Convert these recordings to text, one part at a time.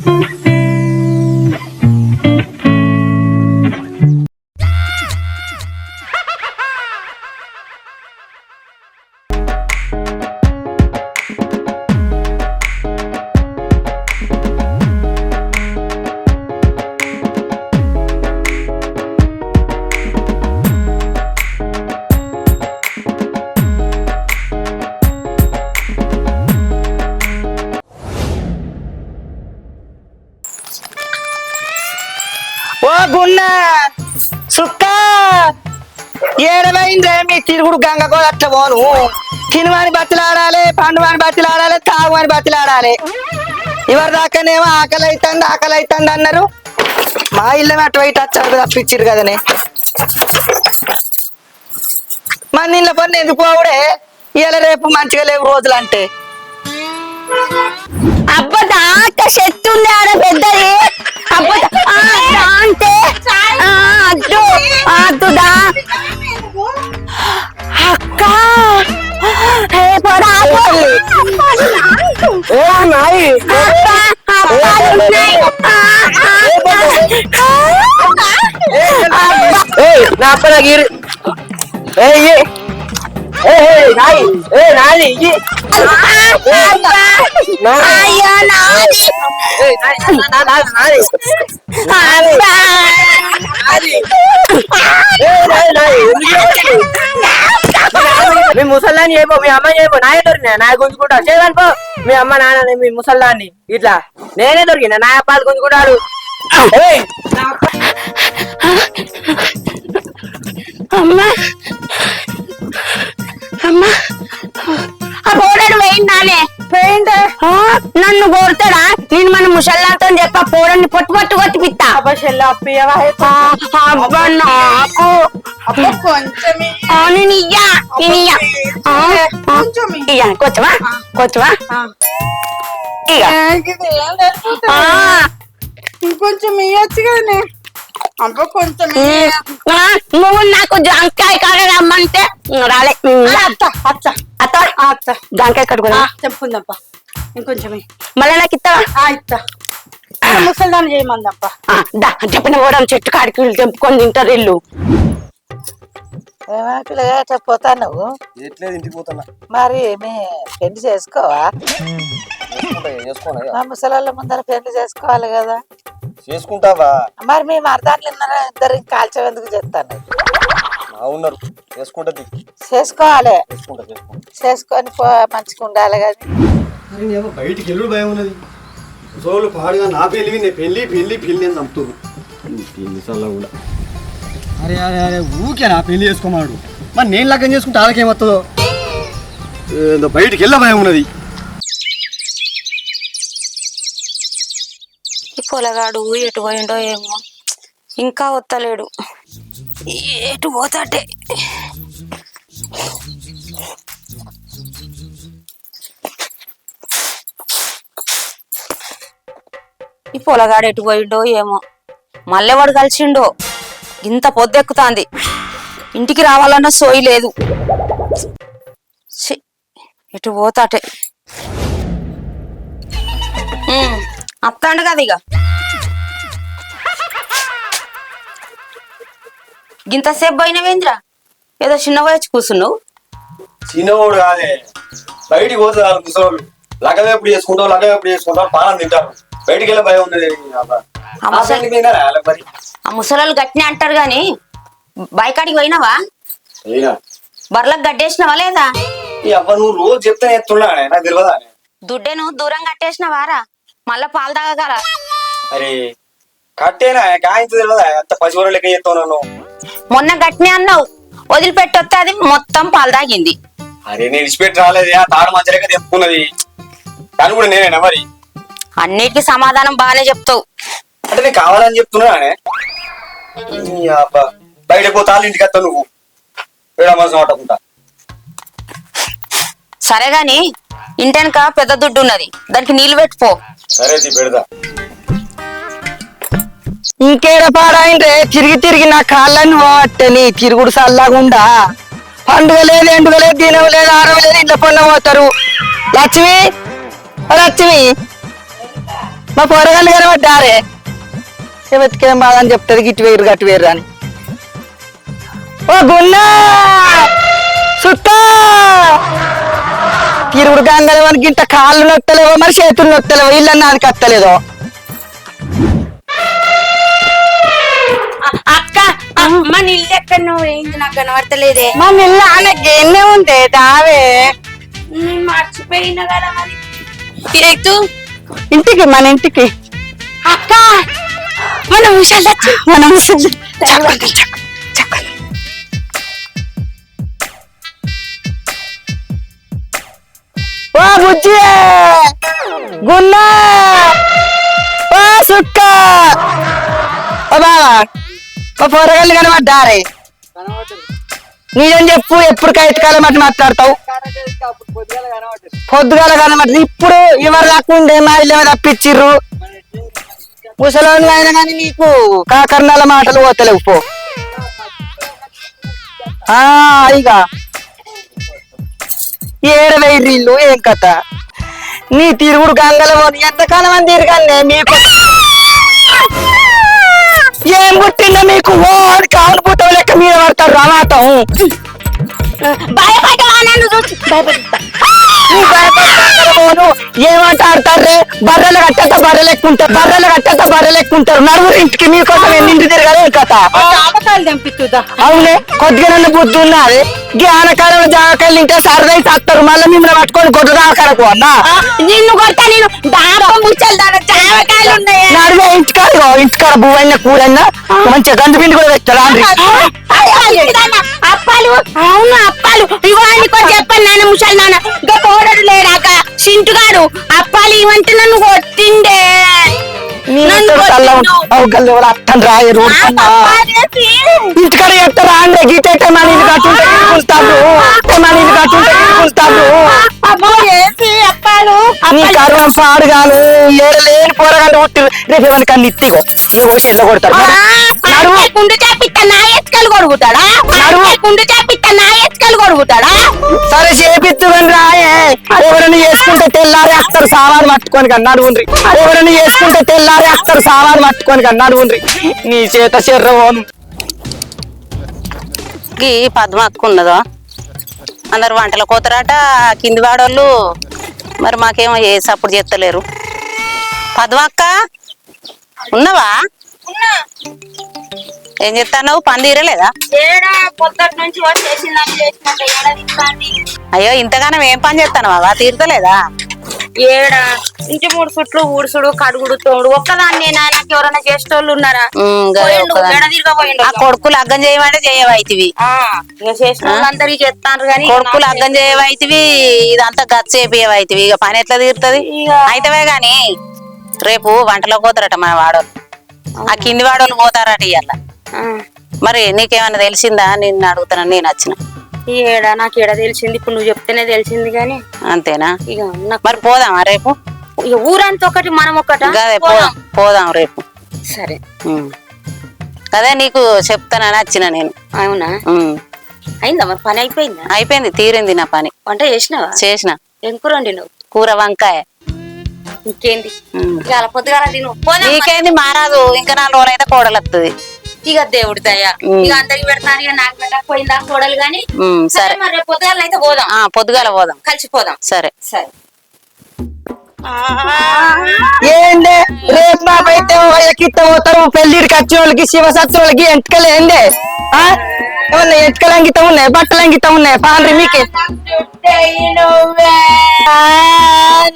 ఓ గున్న సుక్క ఏడమైందే మీ తిరుగుడు గంగకో అట్లా పోను. తినుమని బతిలాడాలి, పండుమని బతిలాడాలి, తాగుమని బతిలాడాలి. ఎవరి దాకానేమో ఆకలి అవుతుంది అన్నారు. మా ఇల్లు అటు బయట వచ్చారు తప్పించారు కదనే. మన ఇళ్ళ పని ఎందుకు పోవుడే? ఇలా రేపు మంచిగా లేవు రోజులు అంటే. అబ్బా చెట్టు ఉంది ఆడ పెద్దది. అంటే అద్దుదా అక్క నా అప్పగిరి మీ ముసల్లాన్ని చేయబో, మీ అమ్మాయి చేయబో. నాయ దొరికినా నాయ గుంజుకుంటా చేయనుకో. మీ అమ్మ నాన్న మీ ముసల్లాన్ని ఇట్లా నేనే దొరికినా నాయ పాలు గుంజుకుంటాడు. అమ్మా అమ్మా ఆ పోడడు వేయిందానే వేయండి. నన్ను కోరుతాడా? నేను మన ముసల్లాతో చెప్ప పోడని పొట్టు పొట్టు కొట్టి పిత్తా. అబ్బా నాకు నేను ఇయ్యా కొంచెమా కొంచెమా ఇంకొంచెం ఇయ్యొచ్చు కదనే. అబ్బా కొంచెం నువ్వు నాకు జాంకాయ కాడ రమ్మంటే రాలే. జాంకాయ కడుకున్నా చెప్పుకుందప్ప. ఇంకొంచెం మళ్ళీ నాకు ఇస్తావా? ఇస్తా. ముసల్దాన్ని చేయమందప్ప. చెప్పిన పోవడం చెట్టు కాడికి తెంపుకొని తింటారు ఇల్లు. పిల్లగా ఎట్లా పోతా నువ్వు? ఇంటికి పోతున్నా. మరి మీ పెళ్లి చేసుకోవా? మా ముసలాళ్ళ ముందర పెళ్లి చేసుకోవాలి కదా. చేసుకుంటావా? మరి మీ మరదాంట్లో ఇద్దరు కాల్చం ఎందుకు చేస్తాను? ఉన్నారు చేసుకుంటది. చేసుకోవాలి, చేసుకొని మంచిగా ఉండాలి కదా. బయటికి వెళ్ళి భయం ఉన్నది. సోలు పాడుగా నా పెళ్ళి పెళ్ళి పెళ్ళి పెళ్ళి అని చంపుతారు. పెళ్లి కూడా అరే అరే అరే ఊకే నా పెళ్లి చేసుకోమాడు. మరి నేను లగ్గం చేసుకుంటే వాళ్ళకేమవుతుందో. బయటికి వెళ్ళ భయం ఉన్నది. ఈ పొలగాడు ఎటు పోయిండో ఏమో, ఇంకా వత్తలేడు. ఎటు పోతాడే? ఈ పొలగాడు ఎటు పోయిండో ఏమో, మల్లెవాడు కలిసిండో. ఇంత పొద్దెక్కుతాంది, ఇంటికి రావాలన్న సోయి లేదు. ఎటు పోతాటే? అత్తాండు కదా ఇక. గింతసేపు పోయినవేంద్రా? ఏదో చిన్న వయసు కూర్చున్నావు. చిన్నవాడు కాదే, బయటికి పోతుంది ముసలోళ్ళు. లగ్గం ఎప్పుడు చేసుకుంటావు, లగ్గం ఎప్పుడు చేసుకుంటావు, పాలన తింటారు. బయటికి వెళ్ళే భయం ఉన్నది. ఆ ముసలోళ్ళు గట్టినే అంటారు గాని బైకాడికి పోయినావా? బర్లకు గడ్డేసినవా లేదా? నువ్వు రోజు చెప్తే ఎత్తున్నా నాకు తెలియదా? దుడ్డేను దూరం కట్టేసినవారా? మళ్ళా పాలు తాగగల. అరే కట్టేనా కాయింత తెలియదా? అంత పసివర లెక్క చెప్తాను. మొన్న గట్టినే అన్నావు, వదిలిపెట్టొస్తే అది మొత్తం పాలు తాగింది. అరే నేను ఇచ్చిపెట్టి రాలేదే, ఆ తాడు మంచి లెక్క తెప్పుకున్నది. దాని కూడా నేనేనా మరి? అన్నిటికీ సమాధానం బాగానే చెప్తావు. అంటే నేను కావాలని చెప్తున్నానే. బయట పోతాను ఇంటికి వస్తావు నువ్వు మనసు పట్టకుండా. సరే గాని ఇంటెనక పెద్ద దుడ్డు ఉన్నది, దానికి నీళ్లు పెట్టుకో. సరే పెడదా. ఇంకేడ పాడాయిండ్రే? తిరిగి తిరిగి నా కాళ్ళని పోవట్టే. నీ తిరుగుడు సల్లాగుండా. పండుగ లేదు, ఎండుగ లేదు, దినం లేదు, ఆరం లేదు, ఇంట్లో పొన్న పోతారు. లక్ష్మి లక్ష్మి మా పొరగాళ్ళు కనబడ్డారే బతికేం బాధ అని చెప్తుంది గిట్టు వేరు గట్టు వేరు అని. ఓ గున్నా సుత్తా తిరుగుడు గంగలవానికి ఇంత కాళ్ళు నొత్తలేవో మరి చేతులు నొత్తలేవో ఇల్లన్నా అది కత్తలేదో. అక్క మన ఇల్లు ఎక్కడ నువ్వు ఏంది నాకు కనబడతలేదే. మన ఇల్లు ఆయనకి ఎన్నే ఉంటే దావే నేను మర్చిపోయినా కదా మరి. ఏతు ఇంటికి మన ఇంటికి అక్క మన ముసలి మన ముసలి ఓ బుజ్జి గున్నా ఓ సుక్క ఓ బావా ఓ పొరగాళ్ళు కనబడ్డారే నీజం చెప్పు ఎప్పుడు కైతకాలం అట్లా మాట్లాడతావు. పొద్దుగాల కనబడి ఇప్పుడు ఎవరు రాకుండే మా ఇల్లు తప్పించిర్రు ముసలోళ్ళు అయినా కానీ నీకు కాకర్ణాల మాటలు పోతలేవు పో. ఇక ఏడవైర్రిల్లు ఏం కథ నీ తిరుగుడు గంగల ఎంతకాలం అని తిరగానే మీకు ఏం పుట్టిందో మీకు ఓ అని కావులు పుట్టవ లెక్క మీద పడతారు రమాతం. భయపడ్డా నన్ను చూసి భయపడ్డా. ఏమంట ఆడతారే బర్రెలు కట్టేత బర్రెలు ఎక్కుంటారు బర్రెలు కట్టేత బర్రెలు ఎక్కుంటారు నలుగురు ఇంటికి మీకోసం ఎన్నింటి తిరగాలి కథ. ఆపకాయలు తెంపిస్తుందా అవునే కొద్దిగా నన్ను బుద్ధి ఉన్నది ఆనకాలంలో జామకాయలు తింటే సరదై చేస్తారు మళ్ళీ మిమ్మల్ని పట్టుకొని కొట్టు దాకరకు అన్నా నిన్ను కొడతా నేను దాపం ముచ్చలు దాని జామకాయలు ఉన్నాయా నడువే ఇంటికాడ బువ్వైన కూరన్నా మంచిగా గంజు పిండి కూడా పెట్టారు అప్పాలు అవును అప్పాలు ఇవన్నీ కొంచెం చెప్పండి నాన్న ముసలి నాన్న ఇంకా కోడడు లేడాక సింటుగాడు అప్పాలు ఇవంటే నన్ను కొట్టిండే అట్టని రాయరు ఇంటికాడ చెప్తారా అంటే గీత మన ఇల్లు కట్టుంటే గిడుకుంటారు మన ఇల్లు కట్టుంటే గిడుకుంటారు నీ కరుణ పాడుగాను ఏడలేని పోరగాళ్ళు పుట్టిరు రేపు ఎవరికి అన్ని ఇత్తిగో నువ్వు చెట్ల కొడతారు కుండు చేపిస్తా నా ఎత్తుకలు కొడుకుతాడా కుండు చేపిస్తా నా ఎత్తుకలు కొడుకుతాడా సరే చేపిద్దుని రాయే ఎవరైనా చేసుకుంటే తెల్లారి అత్తరు సామాను పట్టుకొని కన్నా అడుగుండ్రి ఎవరైనా చేసుకుంటే తెల్లారి అత్తరు సామాను పట్టుకొని కన్నా అడుగుండ్రి నీ చేత చెర్రవోను ఈ పద్మక్క ఉన్నదో అందరు వంటలు కోతరాట కింది వాడోళ్ళు మరి మాకేమో ఏ సప్పుడు చేస్తలేరు. పద్మక్క ఉన్నవా ఏం చెప్తాను పని తీరలేదా పొద్దుటి నుంచి అయ్యో ఇంతగానం ఏం పని చేస్తాను బాగా తీరుతలేదా ఏడా ఇంటి 3 చుట్లు ఊడుసుడు కడుగుడు తోడు ఒక్కదాన్ని నాకు ఎవరైనా చేసేటోళ్ళు ఉన్నారా ఆ కొడుకులు అగ్గం చేయమంటే చేయవైతివి చేసిన వాళ్ళందరికీ చెప్తాను కానీ కొడుకులు అగ్గం చేయవైతివి ఇదంతా గచ్చ చేపియవైతివి ఇక పని ఎట్లా తీరుతుంది అయితవే గాని రేపు వంటలో పోతారట మన వాడోళ్ళు ఆ కింది వాడోళ్ళు పోతారట ఇవాళ మరి నీకేమన్నా తెలిసిందా నిన్ను అడుగుతానని నేను వచ్చిన ఏడా నాకు ఏడా తెలిసింది ఇప్పుడు నువ్వు చెప్తేనే తెలిసింది కానీ అంతేనా ఇక మరి పోదామా రేపు ఇక ఊరంతా ఒకటి మనం ఒకట అదే పోదాం రేపు సరే అదే నీకు చెప్తానని వచ్చిన నేను అవునా అయిందా మరి పని అయిపోయిందా అయిపోయింది తీరింది నా పని వంట చేసినావా చేసిన ఏం కూర వండినావు కూర వంకాయ ఇంకేంది ఇవాళ పొద్దుగాల తిను నీకేంది మారాదు ఇంకా 4 రోజులు అయితే కోడలు వస్తుంది ఇక దేవుడి దయ ఇక అందరికి పెడతాను ఇక నాకు పెట్టకపోయిందా కోడలు గాని సరే మరి రేపు పొద్దుగాల అయితే పోదాం పొద్దుగాల పోదాం కలిసిపోదాం సరే సరే ఏందే రేపు మాపైతే ఎక్కిత్త పోతారు పెళ్లిడికి వచ్చిన వాళ్ళకి శివసత్తులకి ఎంటకలు ఏందే ఏమన్నా ఎంటకలు అంగితం ఉన్నాయి బట్టలు అంగితం ఉన్నాయి పాండ్రి మీకే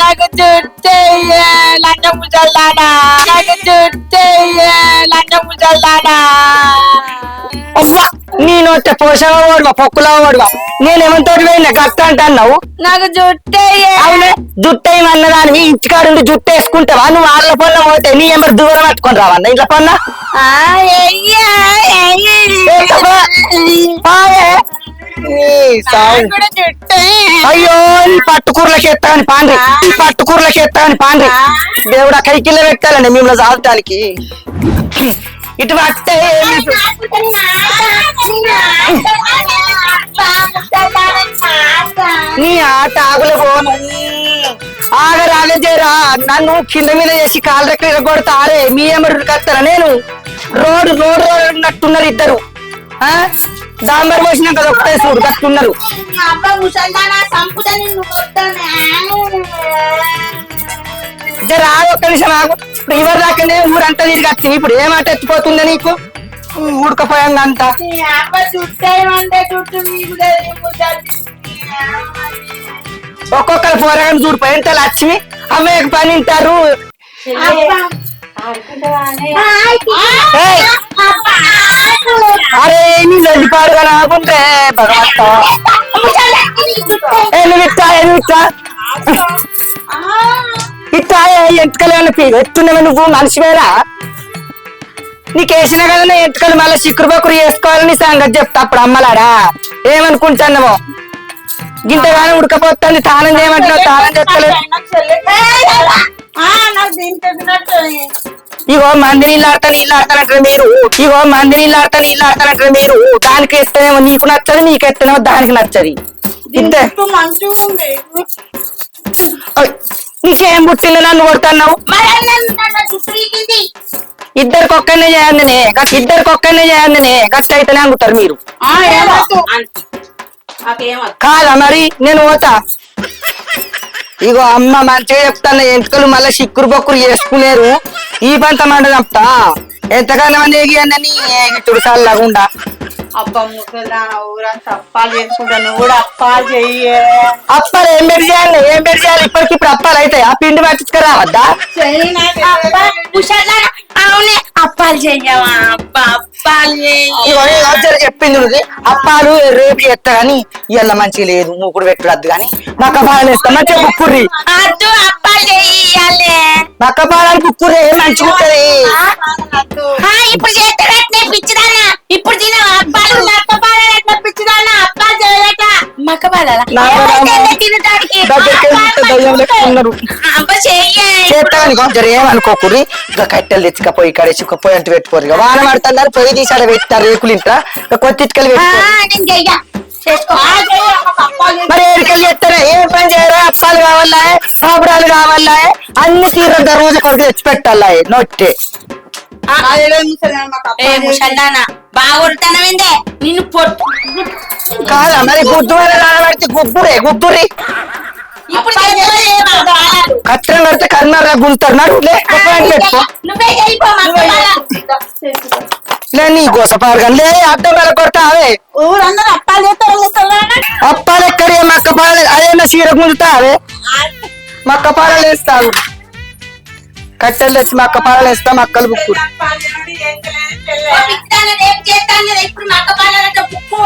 నాకు చుట్టయ్యే లంచ ముసల్లానా నాకు చుట్టయ్యే లంచ ముసల్లానా నీ నోటే పోషవ ఓడువా పొక్కులా ఓడువా నేనేమంతో పోయినా గట్ట అంటున్నావు నాకు చుట్టయ్యే అవునే జుట్టేయమన్నదాన్ని ఇంటికాడుండి జుట్టు వేసుకుంటావా నువ్వు ఆర్ల పొన్న పోతే నీ ఏమో దూరం పట్టుకొని రావన్నా ఇంట్లో పొన్న అయ్యో పట్టుకూరలకి ఎత్తాని పాండ్రి పట్టుకూరలకి ఎత్తాని పాండ్రి దేవుడు ఆ కైకిల్లో పెట్టాలండి మిమ్మల్ని సాధటానికి ఇటు పట్టే నీ ఆట ఆగులు పోను ఆగరాగజేరా నన్ను కింద మీద చేసి కాళ్ళ దగ్గర కొడతారే మీ ఏమరు కత్తారా నేను రోడ్డు ఉన్నట్టున్నారు ఇద్దరు ఆ దాంబర్ పోసినాక ఒకటే చూడు కట్టున్నారు జరా ఒక్క నిమిషం ఆగు ఇవరి దాకానే ఊరంతా తిరిగి వచ్చింది ఇప్పుడు ఏమాట ఎత్తిపోతుందా నీకు ఉడకపోయాంగా అంతా ఒక్కొక్కరు పోరాగని చూడిపోయి ఎంత లక్ష్మి అమ్మ పని వింటారు అరే నీ లొల్లిపాడుగా నాకుంటే భగవంత ఇట్లా ఎంతకలేమన్నా ఎత్తున్నావా నువ్వు మనిషివేరా నీకు వేసినా కదా ఎంతకలు మళ్ళీ చిక్కురు బొక్కురు వేసుకోవాలని సంగతి చెప్తా అప్పుడు అమ్మలాడా ఏమనుకుంటున్నావో గింతగానే ఉడకపోతుంది తానం చేయమంటున్నావు తానం చెప్తలేదు ఇగో మంది నీళ్ళు ఆడతానంటారు మీరు ఇగో మంది నీళ్ళు ఆడతానంటారు మీరు దానికి ఇస్తేనేమో నీకు నచ్చదు నీకు ఎత్తనేమో దానికి నచ్చది నీకేం పుట్టిల్లు నన్ను కొడుతున్నావు ఇద్దరికి ఒక్కనే చేయండినే గట్ట అయితేనే అనుకుంటారు మీరు కాదా మరి నేను పోతా ఇగో అమ్మ మంచిగా చెప్తాను ఎంటుకలు మళ్ళీ చిక్కురు బొక్కురు చేసుకునేరు ఈ పంట మంట చెప్తా ఎంతగానో ఎగియని గిట్టుడు చల్లకుండా అబ్బా ముసల్దానా ఊరంతా అప్పాలు చేసుకుంటా నువ్వు కూడా అప్పాలు చెయ్యే అప్పాలు ఏం పెట్టి చేయాలి ఇప్పటికిప్పుడు అప్పాలు అయితే ఆ పిండి పట్టించుకురావద్దా అవునే అప్పాలు చెయ్యవా అప్పాలు చెప్పింది నువ్వు అప్పాలు రేపు చేస్తా గాని ఇవాళ మంచిగా లేదు మూకుడు పెట్టరద్దు గాని మక్క పాలు వేస్తా మంచిగా కుక్కుర్రి అప్పాలు చెయ్యాలి మక్క పాలని కుక్కుర్రి మంచిగా ఉంటది ఇప్పుడు చేస్తే పిచ్చిదానా ఇప్పుడు తిన అప్పాలు మక్క పాలు పిచ్చిదానా అప్పాలు చేయలేక మక్క పాల తినటానికి కొంచెం ఏమనుకోకూరి ఇంకా కట్టెలు తెచ్చుకపోయి కడేసి పొయ్యి అంటూ పెట్టుకోరు ఇక వాన పడుతున్నారు పొయ్యి తీసాడ పెట్టారు రేకులు ఇంట్లో కొత్తికలు మరి ఏడికెళ్ళి చెప్తారా ఏం పని చేయరా అప్పాలు కావాలా సాపురాలు కావాలా అన్ని తీరంత రోజు కొరకు తెచ్చి పెట్టాలా నొట్టే బాగుంటానవిందే నిన్ను పొట్టు కాదా మరి గుద్దు పడితే గుద్దురి కట్టం కడితే కర్ణారా గుంతారు నడులే పెట్టుకో నీ గోసపారు లే అడ్డం వేళ కొడతావే ఊరందరూ అప్పాలు చేస్తారు అప్పాలు ఎక్కడే మక్క పాలు అదేనా చీర గుంజుతావే మక్క పాలలు వేస్తావు కట్టెలు తెచ్చి మక్క పాలలు వేస్తా మక్కలు బుక్కు ఇప్పుడు మక్క పాలంటే బుక్కు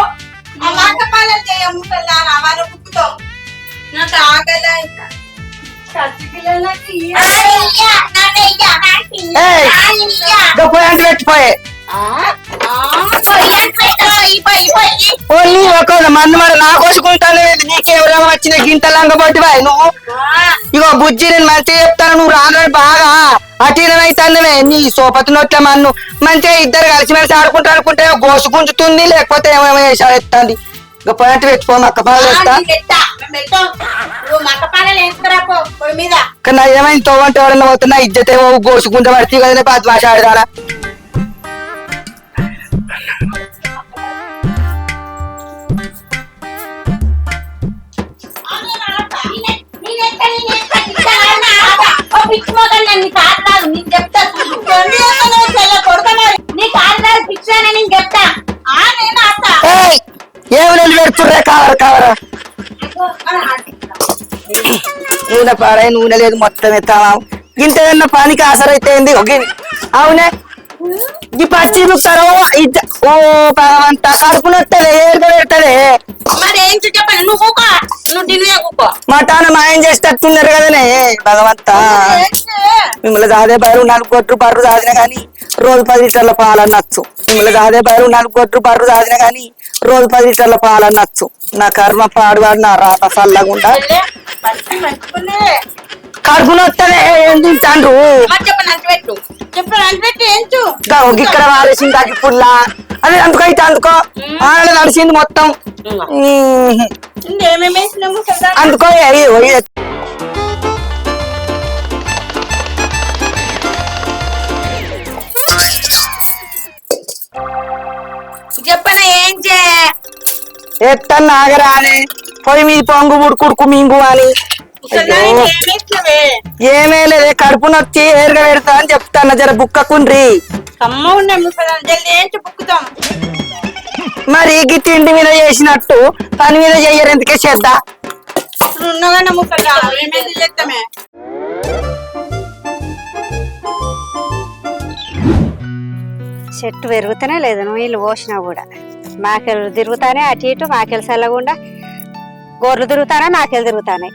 మక్క పాలలు చేయముసల్దానా వాళ్ళ బుక్కుతో నాకు ఆగలే పెట్టిపోయే మన్ను మరి నా కోసుకుంటాను నీకేమరా వచ్చిన గింత లంగబట్టి బాయ్ నువ్వు ఇగో బుజ్జి నేను మంచిగా చెప్తాను నువ్వు రాను బాగా అటీనమైతానవే నీ సోపతి నొట్ల మన్ను మంచిగా ఇద్దరు కలిసి మెలిసి ఆడుకుంటే గోసు గుంజుతుంది లేకపోతే ఏమేమో ఎత్తాంది ఇక పోయినట్టు పెట్టుకో మక్క పాలు వేస్తా కానీ ఏమైంది తోవంటే ఎవరన్నా పోతున్నా ఇజ్జతే గోసు గుంజ పడితే కదనే పాత భాష ఆడదారా ఏమి పెడుతుర్రే కావరా నూనె పాడే నూనె లేదు మొత్తం ఎత్తామా ఇంత ఏదన్నా పనికి ఆసరైతే అవునే ఈ పచ్చి సరో ఓ భగవంత కడుపునొట్టదే ఏడుక పెట్టదే మటాన మాయం చేసేటట్టున్నారు కదనే భగవంత మిమ్మల్ని దాదే బయలు 4 కోట్లు బర్రు దాదిన గాని రోజు 10 లీటర్ల పాలన్నచ్చు మిమ్మల్ని దాదే బయలు 4 కోట్లు బర్రు దాదిన గాని రోజు 10 లీటర్ల పాలన్నచ్చు నా కర్మ పాడువాడు నా రాత చల్లగుండా కడుపునొట్టదే ఏం తింటాండ్రు చెప్పాను అనిపెట్టి ఏంచు ఇక్కడ వారేసింది అది పుల్లా అదే అందుకైతే అందుకో ఆడది నడిచింది మొత్తం ఏమేమి వేసినావు ముసల్దానా అందుకో చెప్పనా ఏం చే ఎత్తన్న ఆగరానే పొయ్యి మీద పొంగు ఉడుకుడుకు మింగు అని ఏమే లేదే కడుపు నొచ్చి ఏరుగా పెడతా అని చెప్తాను జర బుక్కకుండ్రి కమ్మ ఉన్నాయి ముసల్దానా జల్దీ ఏంచు బుక్కుతాం మరి ఈ తిండి మీద చేసినట్టు పని మీద చెయ్యరు ఎందుకే చేద్దా ఉన్నగానే ముసల్దానా ఏమేమి చేస్తామే చెట్టు పెరుగుతూనే లేదు నీళ్ళు పోసినా కూడా మాకెళ్ళు తిరుగుతానే అటు ఇటు మాకెళ్ళి చల్లకుండా గోర్లు తిరుగుతానే మాకెళ్ళి తిరుగుతానే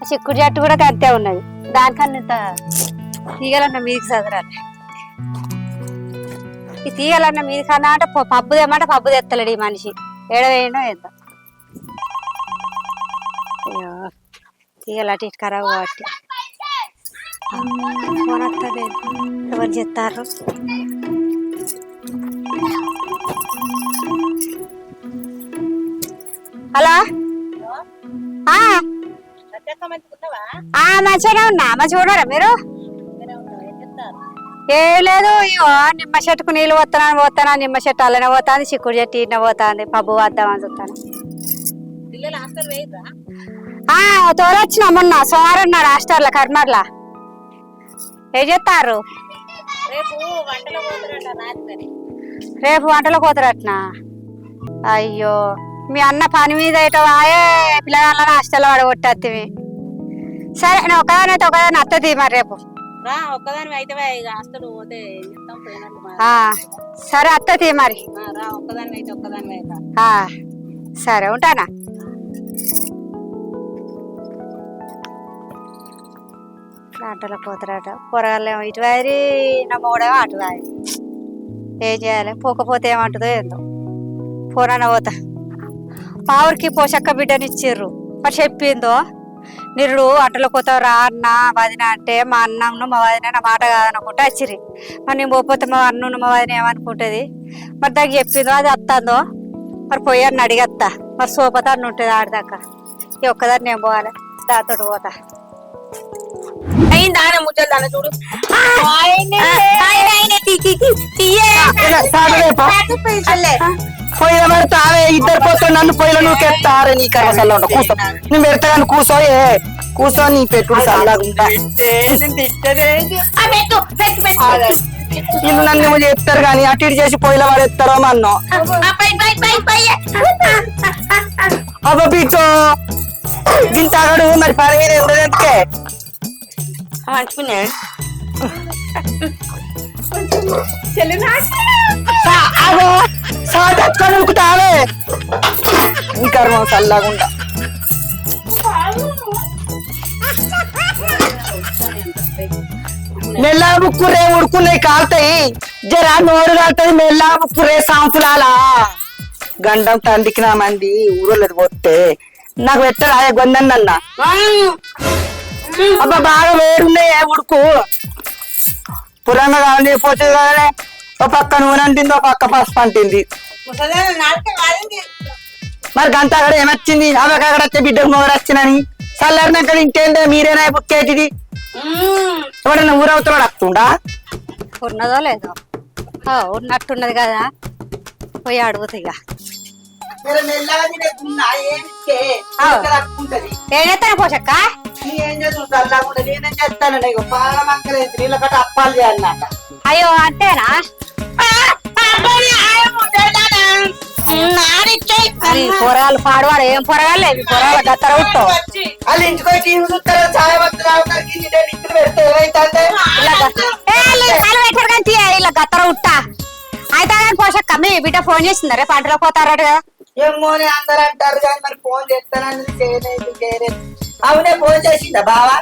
చిక్కుడు చెట్టు కూడా అంతే ఉన్నది దానికన్నా ఇంత తీగలన్న మీదికి చదరాలి ఈ తీగలన్న మీది కన్నా అంటే పబ్బు తెమ్మంటే పబ్బు తెత్తలేడు ఈ మనిషి ఏడవేయడో ఎంత అయ్యో తీగలు అటు ఇటు ఖరాబ్ కాబట్టి ఫోన్ వస్తుంది ఎవరు చెప్తారు హలో మంచిగానే ఉన్నా మంచిగా ఉన్నారా మీరు ఏం లేదు ఇగో నిమ్మ చెట్టుకు నీళ్ళు పోతానా నిమ్మ చెట్టు అలానే పోతాంది చిక్కుడు చెట్టు ఈయన పోతాంది పబ్బు వద్దామని చూస్తాను తోలొచ్చిన మొన్న సోమవారం నాడు హాస్టల్లో కర్మర్లా ఏం చేస్తారు రేపు వంటలో పోతారట్నా అయ్యో మీ అన్న పని మీద ఏటో ఆయే పిల్లగాళ్ళని హాస్టల్లో పడగొట్టేది సరే నేను ఒకదాని అత్తది మరి రేపు ఒక్కదాని అయితే సరే అత్తది మరి ఒక్కదాని అయితే ఒక్కదాని సరే ఉంటానా గంటలో పోతారట పొరగాలేమో ఇటు వారి నా మూడేమో అటు వారి ఏం చేయాలి పోకపోతే ఏమంటుందో ఏందో పోరాన పోతా మా ఊరికి పోషక్క బిడ్డనిచ్చిర్రు మరి చెప్పిందో నిరుడు అంటలో పోతావు రా అన్న వదిన అంటే మా అన్నను మా వదిన నా మాట కాదనుకుంటే వచ్చిర్రి మరి నేను పోతే మా అన్ను మా వదిన ఏమనుకుంటుంది మరి దానికి చెప్పిందో అది వస్తుందో మరి పోయాన్ని అడిగత్తా మరి సోపత అన్న ఉంటుంది ఆడదాకా ఈ ఒక్కదాన్ని నేను పోవాలి దాంతో పోతా అయిందానే ముసల్దానా చూడు పొయ్యిల పెడతా ఇద్దరు పోతే నన్ను పొయ్యిలో నూకెత్తారే నీ కర్మసల్లో ఉంటా కూర్చో నేను పెడతా కానీ కూర్చోయే కూర్చో నీ పెట్టుడు చల్లగుంటా వీళ్ళు నన్ను చెప్తారు కానీ అటు ఇటు చేసి పొయ్యిలో పడేస్తారో మన్నో అబ్బా పీచో గింతాగడు మరి పని మీద ఉండేందుకే మంచుకునే సాగుతావే నీ కర్మ చల్లగుండా మెల్లా ముక్కురే ఉడుకున్నాయి కాలుతాయి జరా నోరు కాలుతుంది మెల్లా ముక్కురే సాంపులాలా గండం తండ్రికి నా మంది ఊరోళ్ళది పోతే నాకు పెట్టరా గొందన్న అబ్బా బాగా వేరున్నాయి ఉడుకు పురంగా కావాలి పోతే కానీ ఒక పక్క నూనె అంటింది ఒక పక్క పసుపు అంటింది మరి గంట అక్కడ ఏమొచ్చింది అవి అక్కడ వచ్చే బిడ్డకు మొగడు వచ్చినని చల్లారినాక ఇంకేందే మీరేనా బుక్కేటిది ఎవడన్నా ఊరవుతున్నాడు వస్తుండా ఉన్నదో లేదో ఉన్నట్టున్నది కదా పోయి అడుగుతా ఇక ఏం చేస్తాను పోషక్క అప్పాలు చేయాలన్నట అయ్యో అంతేనా పొరగాలు పాడవాడు ఏం పొరగాలు లేదు పొరగాలు గత్తర ఉట్టో వాళ్ళు ఇంటికి టీవీ చూస్తారు చాయ్ ఇలా గత్తర ఉట్టా అయితే పోషక్క మీ బిడ్డ ఫోన్ చేసిందా రేపు పంటలో పోతారట కదా ఏమోని అందరు అంటారు కానీ మరి ఫోన్ చేస్తానని చేయలేదు అవునే ఫోన్ చేసిందా బావా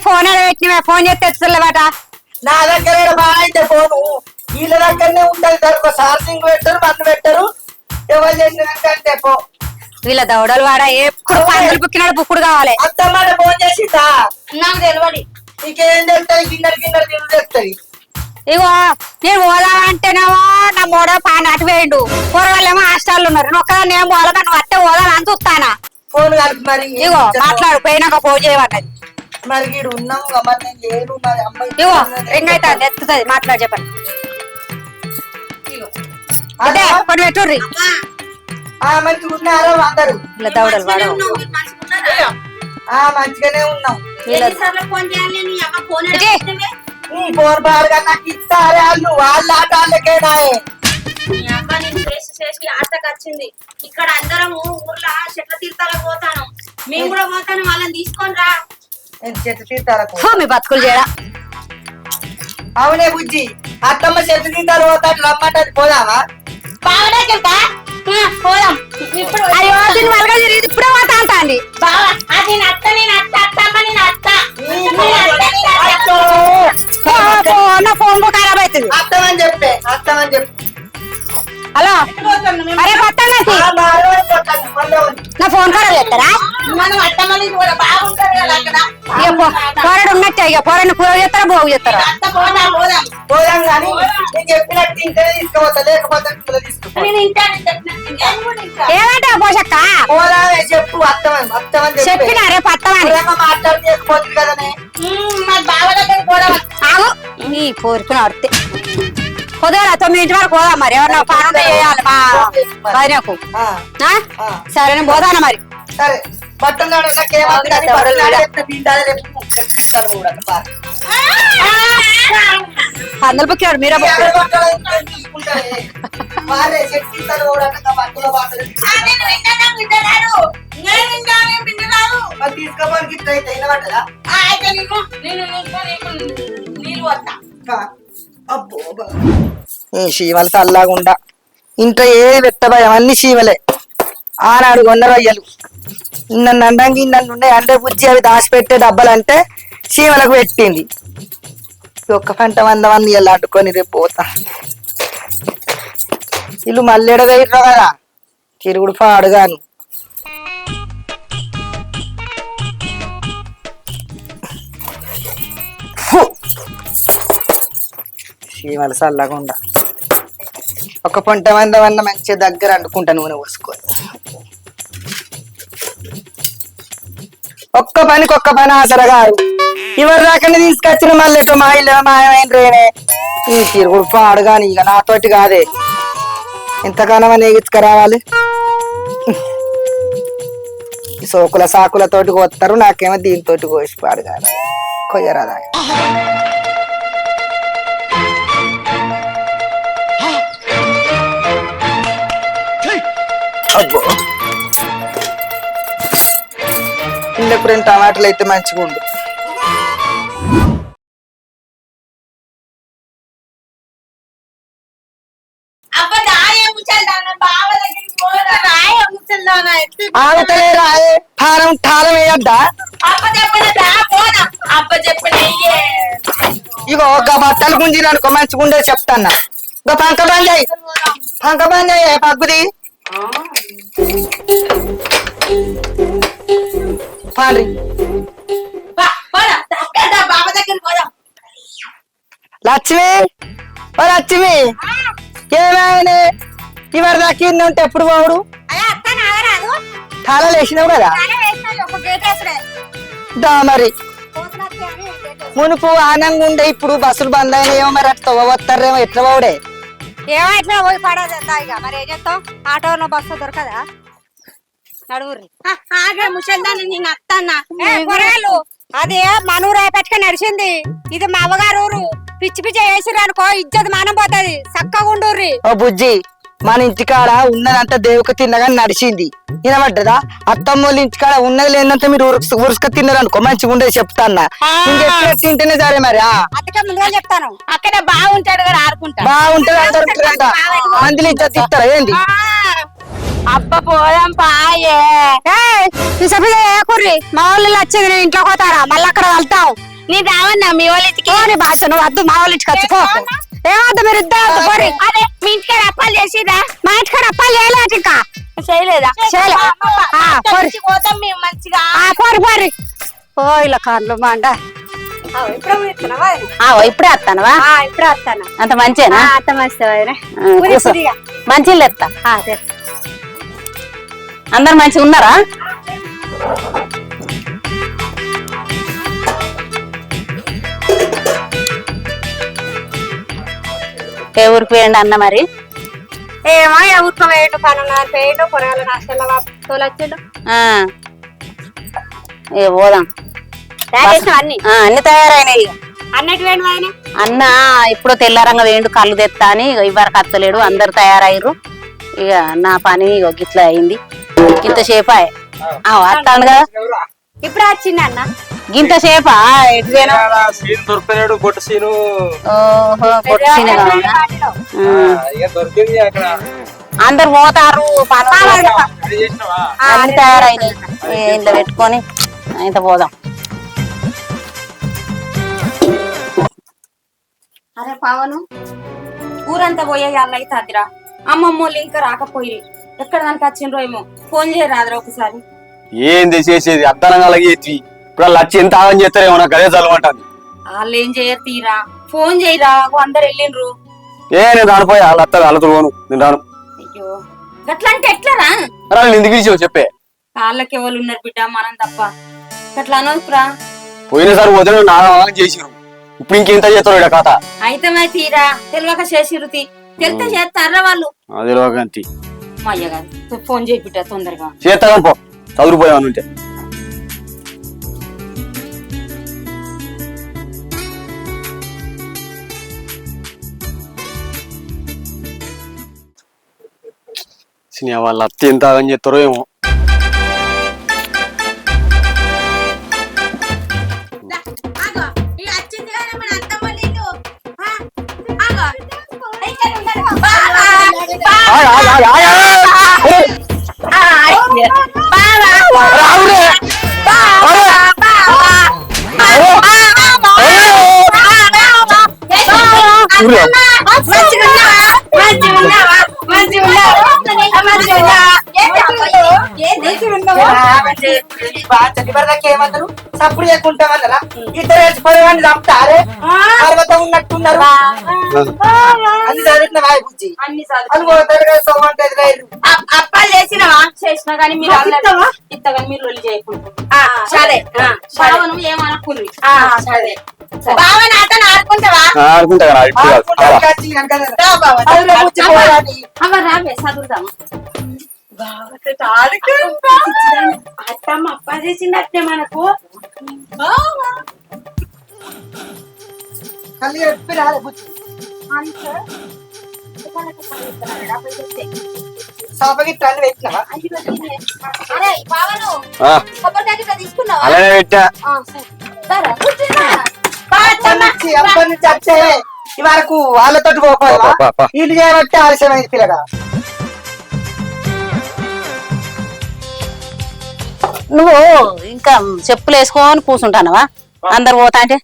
ఫోన్ పెట్టిన ఫోన్ చేస్తే ఎత్తులేవాట నా దగ్గర బాగా అయితే ఫోను వీళ్ళ దగ్గరనే ఉంటది సార్ ఒక ఛార్జింగ్ పెట్టరు బంద్ పెట్టరు ఎవరు చేసినాకంటే పో వీళ్ళ దౌడలు వాడ ఎప్పుడు పందులు బుక్కినాడు బుక్కుడు కావాలి అత్తమ్మ ఫోన్ చేసిందా నాకు తెలియదు నీకేం తెలుస్తుంది గిన్నెలు తిరుగు తెస్తుంది ఇగో నేను పోదామంటేనేమో నా మూడో పాన అటు వేయండు కూరగాయలేమో హాస్టల్లో ఉన్నారు నేను ఒక్కదాన్ని ఏం పోదా నువ్వు అట్టే పోదాలని చూస్తానా ఫోన్ కలిపి మరి ఇగో మాట్లాడు పోయినాక ఫోన్ చేయమన్నది మరి ఈడు ఉన్నాం మరి నేను లేను మరి అమ్మాయి ఇగో రింగ్ అయితే ఎత్తుతుంది మాట్లాడు చెప్పండి అదే కొన్ని పెట్టుర్రి మంచిగా ఉన్నారా అందరు ఇలా దౌడలు వాడు మంచిగానే ఉన్నాం ఇటీ. ఫోన్ బాగా నాకు ఇస్తారే వాళ్ళ ఆట వాళ్ళకేనా వచ్చింది ఇక్కడ అందరము ఊర్లో చెట్ల తీర్థాలకు పోతాను మేము కూడా పోతాను వాళ్ళని తీసుకొని రా చెట్టు తీర్థాలకు ఫు, మీ బతుకులు చేయడా అవునే బుజ్జి అత్తమ్మ చెట్టు తీర్థాలు పోతాడు రమ్మంటది పోదామా పోదాం ఇప్పుడు అయ్యో దీని వల్ల జరిగింది ఇప్పుడే పోతా అంటా అండి బావా అది నత్త నేను అత్త అత్తమ్మ నేను అత్త నా ఫోన్ ఖరాబ్ అవుతుంది అత్తమని చెప్పే హలో అరే పట్టండి నా ఫోన్ ఖరాబ్ చేస్తారా మనం అత్తమ్మని కూడా బాగుంటారు కదా అక్కడ ఇక పోరాడు ఉన్నట్టే ఇక పోరాడిని కూర చేస్తారా బాగు చేస్తారా అత్త పోదాం పోదాం పోదాం కానీ నేను చెప్పినట్టు ఇంటనే తీసుకుపోతా లేకపోతే ఇంట్లో తీసుకుపో నేను ఇంటాను నేను కూడా ఇంకా ఏమంటే పోషక్క పోదామే చెప్పు అత్తమని చెప్పినా రేపు అత్తమని మాట్లాడలేకపోతుంది కదనే మా బావ దగ్గర కూడా ఆగు ఈ కోరుకుని అడితే పొద్దుగా 9 వరకు పోదాం మరి ఎవరన్నా పని ఉంటే చేయాలి మా భార్యకు సరే నేను పోదాను మరి సరే బట్టలు అందరు బుక్కాడు మీరే బుక్కాడు తీసుకోపోయి గిఫ్ట్ అయితే అయినబడ్డదా శీమలు చల్లాగుండా ఇంట్లో ఏది పెట్టబోయాం అన్ని శీమలే ఆనాడు కొన్న రొయ్యలు నన్ను అండంగి నన్ను ఉన్నాయి అంటే బుజ్జి అవి దాచిపెట్టే డబ్బలంటే చీమలకు పెట్టింది ఒక్క పంట 100 మంది ఇలా అడ్డుకొని రేపు పోతా వీళ్ళు మళ్ళీ ఎడవేయరు కదా తిరుగుడు పాడుగాను చీమలు చల్లకుండా ఒక పంట 100 మంది మంచిగా దగ్గర అంటుకుంటా నూనె పోసుకొని ఒక్క పని ఆసరగారు ఎవరి దాకానే తీసుకొచ్చిన మళ్ళీ ఎటో మా ఇల్లు మాయమైన రేనే ఈ తిరుగుడు పాడుగాని ఇక నాతోటి కాదే ఎంతగానో నేగించుకురావాలి ఈ సోకుల సాకులతోటి కొత్తారు నాకేమో దీనితోటి కోసి పాడుగాను కొయ్యరాదా అబ్బో ఇందుకు 2 టమాటాలు అయితే మంచిగా ఉండు ఆగుతలే రాయే ఠారం వేయద్దా ఇగో ఒక బట్టలు గుంజిలు అనుకో మంచిగా ఉండే చెప్తాన్నా ఇక పంక బంద్ అయ్యే పగ్గుది పాలి లక్ష్మి ఓ లక్ష్మి ఏమైనా ఇవరి దాకా ఉంటే ఎప్పుడు పోవుడు తాళాలు వేసినావు కదా దా మరి మునుపు ఆనందంగా ఉండే ఇప్పుడు బస్సులు బంద్ అయినాయేమో మరి అట్లా వస్తారేమో ఎట్లా పోవుడే ఏమో ఎట్లా పోయి పడదు ఇక మరి ఏం చేస్తావు ఆటోలో బస్సు దొరకదా నడువుర్రి ఆగే ముసల్దాన్ని నేను అత్తన్నా కూరగాయలు అదే మనూరు పెట్టుకుని నడిచింది ఇది మా అవ్వగారు ఊరు పిచ్చి పిచ్చి వేసిర్రు అనుకో ఇజ్జత్ మానం పోతుంది చక్కగా ఉండుర్రి ఓ బుజ్జి మన ఇంటికాడ ఉన్నదంతా దేవుకు తిన్నగాని నడిచింది వినబడ్డదా అత్తమ్మోళ్ళ ఇంటికాడ ఉన్నది లేదంతా మీరు ఉరుసుక తిన్నారు అనుకో మంచిగా ఉండేది చెప్తాన్నా తింటేనే సరే మరి అందుకే ముందుగా చెప్తాను అక్కడ బాగుంటాడు కదా ఆడుకుంటా బాగుంటది అందరు మందిని ఇజ్జత్ ఇస్తారా ఏంది అబ్బ పోదాం పాయే కుర్రి మా వాళ్ళు వచ్చింది నేను ఇంట్లోకి పోతారా మళ్ళీ అక్కడ వెళ్తాం నీ రావన్నా మీ వాళ్ళ ఇంటికి నీ భాష నువ్వు వద్దు మా వాళ్ళ ఇంటికి వచ్చి ఏమద్దు మీరు ఇద్దరు పోరి అదే మీ ఇంటికి అప్పాలు చేసిరా మా ఇంటికాడ అప్పాలు చేయలేదు ఇంకా చేయలేదా పోరి పోతాం మేము మంచిగా పోరి పోరి ఓ ఇలా కాళ్ళు మాండ ఇప్పుడే ఇస్తున్నావా ఇప్పుడే వస్తానవా ఇప్పుడే వస్తాను అంత మంచిగా అత్త మస్తు మంచి ఎత్తా అందరు మంచిగా ఉన్నారా ఏ ఊరికి పోయండి అన్న మరి ఏమో ఊరుకో వేయండు పనున్నా వేయండు పొరగాల నష్టంలో తోలొచ్చిండు ఏ పోదాం అన్ని అన్ని తయారైనాయి అన్నట్టు వేయండి ఆయన అన్న ఇప్పుడు తెల్లారంగా వేయండు కళ్ళు తెత్తా అని ఇవ్వరకు అత్తలేడు అందరు తయారయ్యారు ఇక నా పని గిట్లా అయింది ఇంతసేపు వస్తాను కదా ఇప్పుడు వచ్చింది అన్న గింత సేపా దొరికినాడు గొట్ట సీను ఓహో కొట్టిన అందరు పోతారు అన్ని తయారైనాయి ఇంట్లో పెట్టుకొని ఇంత పోదాం అరే పవను ఊరంతా పోయే అల్లయితే అదిరా అమ్మమ్మోళ్ళు ఇంకా రాకపోయి ఎక్కడ దానికి వచ్చిండ్రో ఏమో ఫోన్ చేయరాదురా ఒకసారి ఏంది చేసేది అర్థంగా అలాగే ఇప్పుడు లచ్చి ఎంత ఆగం చేస్తారేమో నాకు అదే చదవమంటాను వాళ్ళు ఏం చేయరు తీరా ఫోన్ చేయరా అందరు వెళ్ళిండ్రు నేను రానిపోయి వాళ్ళ అత్త వాళ్ళతో పోను నేను రాను అయ్యో గట్లా అంటే ఎట్లారా నేను ఎందుకు ఇచ్చావు చెప్పే వాళ్ళకి ఎవరు ఉన్నారు బిడ్డ మనం తప్ప గట్లా అనొద్దురా పోయినసారి వదిన నాగం చేసిరు ఇప్పుడు ఇంకెంత చేస్తాడు కథ అయితే మరి తీరా తెలియక చేసిరుతి తెలితే చేస్తారా వాళ్ళు అదే లోకంతి మా అయ్యగారు ఫోన్ చేయి బిడ్డ తొందరగా చేస్తాను పో చదువుపోయాను ఉంటే సినిమా వాళ్ళ అత్త ఎంత ఆగం చేస్తారో ఏమో ఏమంటారు సప్పుడు చేయకుంటామన్నారా ఇద్దరు వేసిపోయేవాడిని చంపుతారే పర్వతం ఉన్నట్టున్నారు అన్ని చదువుతున్న వాయి బుజ్జి అప్పాలు చేసినవా చేసినా కానీ మీరు ఇత్తగాని మీరు రొల్లి చేయకుండా సరే బావను ఏమనుకుని సరే బావని అతను ఆడుకుంటావా రావే చదువుతాము అత్తమ్మ అప్ప చేసిందట్టే మనకు అలానే పెట్టా అప్పటి నుంచి వచ్చే ఈ వరకు వాళ్ళతో పోకపోవా ఇల్లు చేయబట్టి ఆలస్యమైంది పిల్లగా నువ్వు ఇంకా చెప్పులు వేసుకొని కూర్చుంటానవా అందరు పోతా అంటే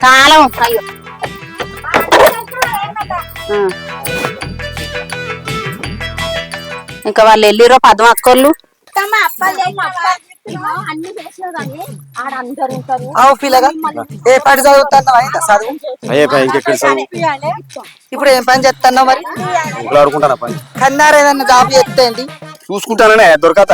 కాలం అయ్యో ఇంకా వాళ్ళు వెళ్ళిరో పద్మ అక్కోళ్ళు అవు పిల్లగా ఏ పాటి చదువుతున్నావా ఇంత చదువు ఇప్పుడు ఏం పని చేస్తున్నావు మరి ఆడుకుంటానా పని కన్నారు ఏదన్నా జాబ్ చేస్తేంది చూసుకుంటాననే దొరకత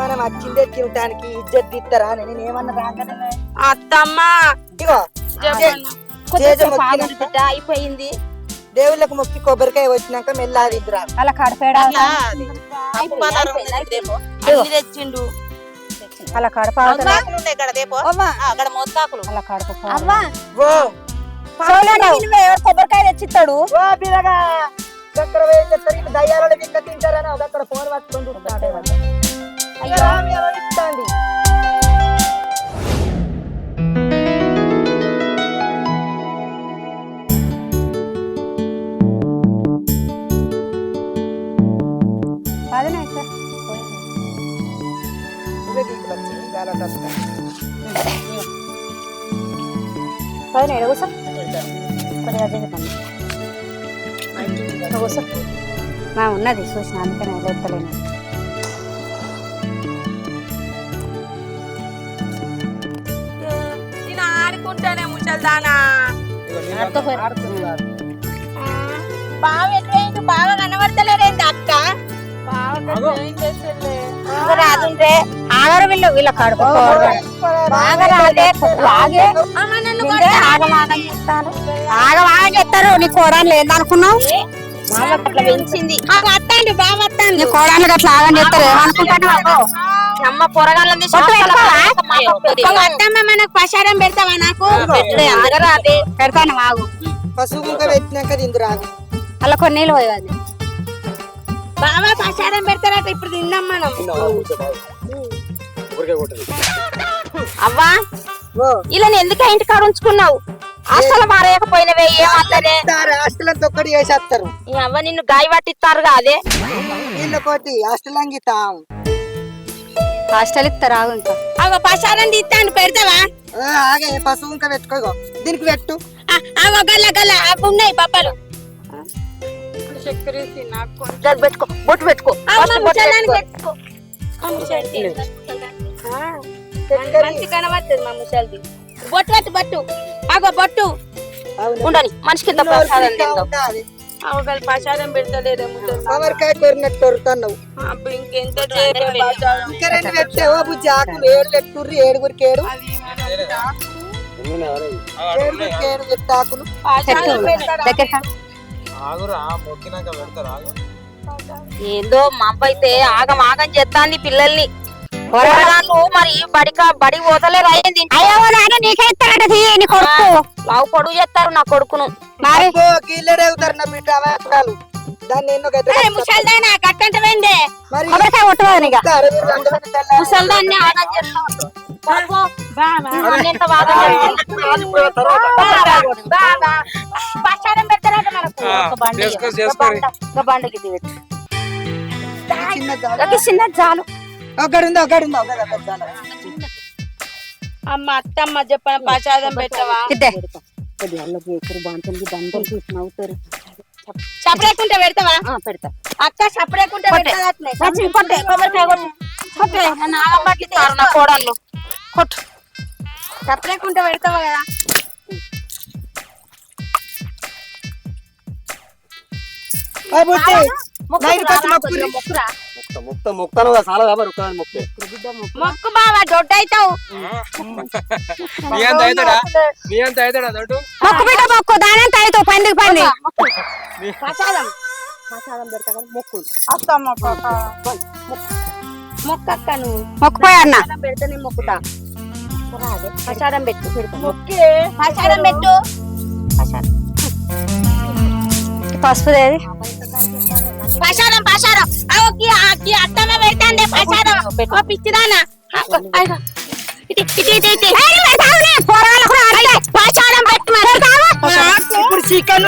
మనం వచ్చిందే తినటానికి ఇజ్జత్ ఇస్తారా నేను ఏమన్నా రాకనే అత్తమ్మ ఇగో అయిపోయింది దేవుళ్ళకు మొక్కి కొబ్బరికాయ వచ్చినాక మెల్లాదిద్దురా అలా కడపేడ తెచ్చిండు అలా కడప అక్కడ మోతాకులు అలా కడప ఓ కొబ్బరికాయ తెచ్చిస్తాడు ఓ పిల్లగా అక్కడ పోయి చెప్తారు ఇట్లా దయ్యాలలో విక్క తింటారని అక్కడ ఫోన్ పట్టుకొని చూస్తాడు ఇస్తాంది అదే సార్ ఇవే గీకులు వచ్చింది గాలంటే వస్తాయి అదే కూర్చో కొద్దిగా దిగుతాను కూర్చో మా ఉన్నది చూసిన అందుకని ఎత్తలేను నేను ఆడుకుంటానే ముసల్దానా బాగా ఎటువైంది బాగా కనబడతలేరేంది అక్క రాదుంటే ఆగరు వీళ్ళ కడుపు ఆగమాగం చెప్తారు నీ కోడలు ఏందనుకున్నావు పెంచింది అత్తండి బాగా అత్తండి నీ కోడలు అట్లా ఆగం చెప్తారు ఏమనుకుంటాను అమ్మ పొరగాళ్ళని అత్తమ్మ మనకు ప్రసాదం పెడతావా నాకు పెడతాను ఆగు పసుపు కుంక పెట్టినాక తిందు రాదు అలా కొన్ని నీళ్ళు పోయేది బాగా ప్రసాదం పెడతారట ఇప్పుడు తిందాం మనం అవ్వా ఇలా ఎందుకు ఇంటి కాడ ఉంచుకున్నావు హాస్టల్ మారేయకపోయినవే ఏమవుతుంది హాస్టల్ అంతా ఒక్కటి చేసేస్తారు అవ్వ నిన్ను గాయ పట్టిస్తారు అదే వీళ్ళకోటి హాస్టల్ అంగితాం హాస్టల్ ఇస్తారు ఆగు ఇంకా అవ్వ ప్రసాదం తీస్తాను పెడతావా ఆగే పసుపు కుంక పెట్టుకో దీనికి పెట్టు అవ్వ గల్ల గల్ల అవి ఉన్నాయి పప్పలు పెట్టుకో బొట్టు పెట్టుకో మంచి కనబడుతుంది మా ముసలిది బొట్టు పెట్టు బొట్టు అగో బొట్టు ఉండని మనిషికి ఇంత ప్రసాదం తిందాం అవగల ప్రసాదం పెడతలేదే కొబ్బరికాయ కొరినట్టు కొరుతున్నావు ఇంకెంత ఇంకా రెండు పెట్టావో బుజ్జి ఆకులు 7 పెట్టుర్రి 7గురికి 7 7గురికి 7 పెట్టు ఆకులు ఏందో మా అబ్బాయితే ఆగం ఆగం చేస్తాంది పిల్లల్ని పోరగాళ్ళు మరి బడి పోతలేరు అయ్యింది లావు పొడుగు చేస్తారు నా కొడుకును కీళ్ళే అవుతారు నా బిడ్డ వేస్తాలు దాన్ని ఎన్నో ముసల్దానా గట్టంటే వెండే మరి ముసల్దాన్ని ఆగం చేస్తాం ప్రచారం పెడతారట మనకు బండికి చిన్న చాలు అమ్మ అత్తమ్మ చెప్పిన ప్రసాదం పెట్టవా చప్పలేకుంటే పెడతావా పెడతా అక్క చప్పలేకుంటే నాగబట్టిస్తారు నా కోడళ్ళు కొట్టు చప్పలేకుంటే పెడతావా కదా మొక్కురా మొక్తాను చాలా కాబట్టి మొక్కు బావా దొడ్డు అవుతావు మొక్కు బిడ్డ మొక్కు దానంత అవుతావు పండుగ పండి ప్రసాదం పెడతా కానీ మొక్కు మొక్కక్క నువ్వు మొక్కుపోయా అన్న పెడితే నేను మొక్కుతా ప్రసాదం పెట్టు ప్రసాదం పెట్టు పసుపు దేది ప్రసాదం అత్తమ్మ పెడతాండే ప్రసాదం పిచ్చిదానా ప్రసాదం పెట్టు ఇప్పుడు చికెన్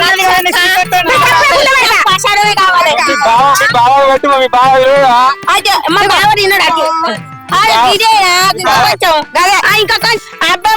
ప్రసాదమే కావాలి మా బావ తిన్నాడు ఇంకా అబ్బా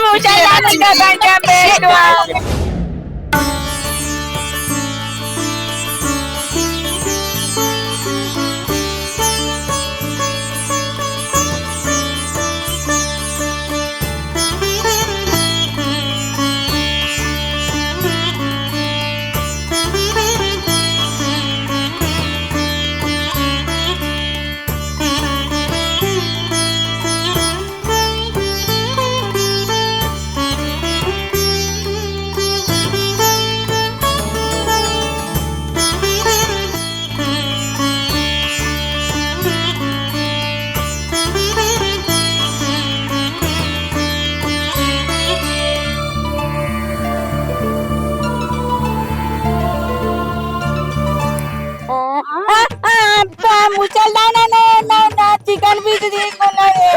ముసల్దానా చికెన్ పీస్ తీసుకున్నది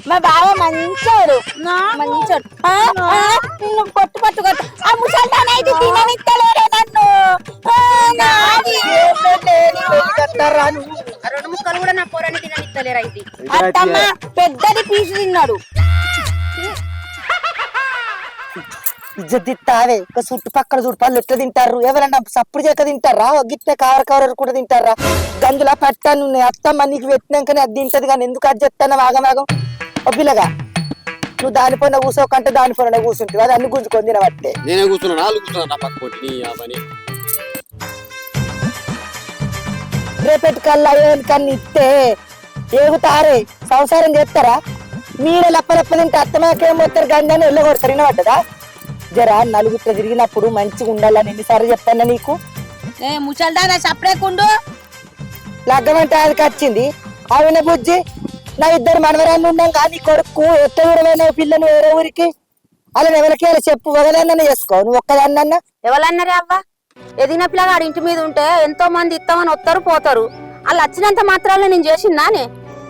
మా బావ మంచోడు మంచోడు నిన్ను కొట్టు ఆ ముసల్దానా అయితే తిననిస్తలేరే నన్ను రెండు ముక్కలు కూడా నా పొరని తిననిస్తలేరు అయితే అత్తమ్మ పెద్దది పీసు తిన్నాడు ఇజ్జతిత్తావే ఒక చుట్టుపక్కల చూడు పళ్ళు ఎట్లా తింటారు ఎవరన్నా సప్పుడు చేక తింటారా గిట్ల కవర కూడా తింటారా గందులా పట్టాను అత్తమ్మ నీకు పెట్టినాకనే అది తింటది కానీ ఎందుకు అది చెప్తాను వాగమాగం ఓ పిల్లగా నువ్వు దానిపైన కూర్చోకంటే దానిపైన కూర్చుంటావు అది అన్ని గుంజుకొని తినబట్టే నేనే కూర్చున్నాను వాళ్ళు కూర్చున్నాను నా పక్క కొట్టి నీ ఆ పని రేపటి కల్లా కన్ని ఇస్తే ఏగుతారే సంసారం చేస్తారా మీరే లప్ప తింటే అత్తమ్మకేమవుతారు గంజాన్ని వెళ్ళగొడతారు వినబడ్డదా జరా నలుగురితో తిరిగినప్పుడు మంచిగా ఉండాలని ఎన్నిసార్లు చెప్తానా నీకు ముసల్దానా సపరేకుండు లగ్గమంటే అది వచ్చింది ఆవిన బుజ్జి నా ఇద్దరు మనవరాళ్ళు ఉన్నాం కానీ కొడుకు ఎట్ట ఊరమైన పిల్లను వేరే ఊరికి అలా ఎవరికి చెప్పు ఒకదాన్న చేసుకో నువ్వు ఒక్కదాన్న ఎవరన్నారే అవ్వ ఎదిగిన పిల్లగాడు ఇంటి మీద ఉంటే ఎంతో మంది ఇస్తామని వస్తారు పోతారు వాళ్ళు వచ్చినంత మాత్రాల్లో నేను చేసిందానే